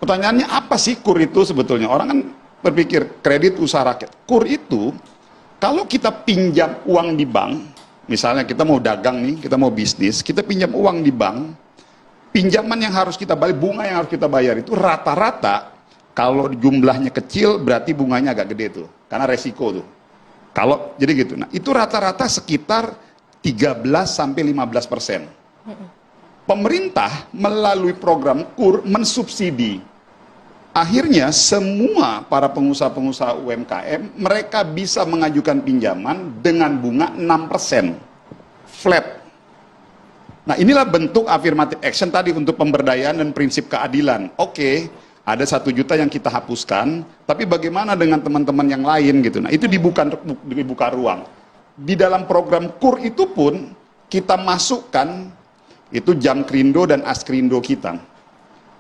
Pertanyaannya apa sih KUR itu sebetulnya? Orang kan berpikir kredit usaha rakyat. KUR itu kalau kita pinjam uang di bank, misalnya kita mau dagang nih, kita mau bisnis, kita pinjam uang di bank, pinjaman yang harus kita bayar, bunga yang harus kita bayar itu rata-rata kalau jumlahnya kecil berarti bunganya agak gede tuh, karena resiko tuh. Kalau jadi gitu, nah itu rata-rata sekitar 13-15%. Pemerintah melalui program KUR mensubsidi. Akhirnya semua para pengusaha-pengusaha UMKM mereka bisa mengajukan pinjaman dengan bunga 6%. Flat. Nah inilah bentuk affirmative action tadi untuk pemberdayaan dan prinsip keadilan. Oke, ada 1 juta yang kita hapuskan, tapi bagaimana dengan teman-teman yang lain gitu. Nah itu dibuka ruang. Di dalam program KUR itu pun kita masukkan itu Jamkrindo dan Askrindo kita.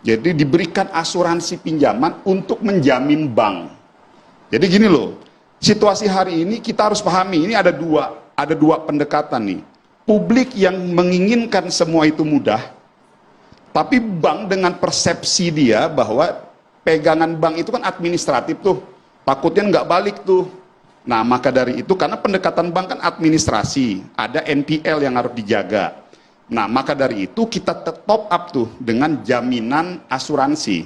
Jadi diberikan asuransi pinjaman untuk menjamin bank. Jadi gini loh, situasi hari ini kita harus pahami, ini ada dua pendekatan nih. Publik yang menginginkan semua itu mudah, tapi bank dengan persepsi dia bahwa pegangan bank itu kan administratif tuh, takutnya nggak balik tuh. Nah maka dari itu, karena pendekatan bank kan administrasi, ada NPL yang harus dijaga. Nah maka dari itu kita top up tuh dengan jaminan asuransi.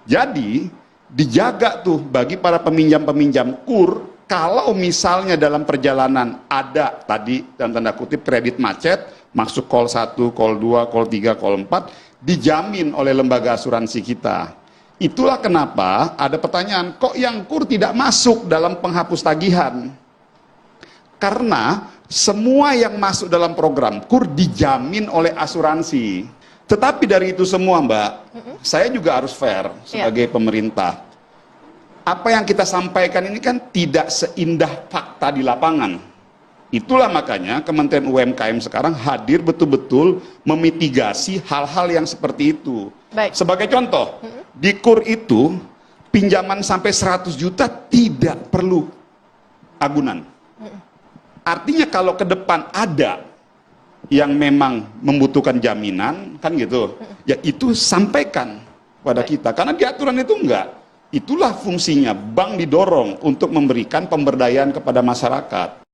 Jadi dijaga tuh bagi para peminjam-peminjam KUR, kalau misalnya dalam perjalanan ada tadi dalam tanda kutip kredit macet, masuk call 1, call 2, call 3, call 4, dijamin oleh lembaga asuransi kita. Itulah kenapa ada pertanyaan, kok yang KUR tidak masuk dalam penghapus tagihan? Karena semua yang masuk dalam program KUR dijamin oleh asuransi. Tetapi dari itu semua Mbak, saya juga harus fair sebagai pemerintah. Apa yang kita sampaikan ini kan tidak seindah fakta di lapangan. Itulah makanya Kementerian UMKM sekarang hadir betul-betul memitigasi hal-hal yang seperti itu. Baik. Sebagai contoh, di KUR itu pinjaman sampai 100 juta tidak perlu agunan. Artinya kalau ke depan ada yang memang membutuhkan jaminan, kan gitu, ya itu sampaikan pada kita. Karena di aturan itu enggak. Itulah fungsinya, bank didorong untuk memberikan pemberdayaan kepada masyarakat.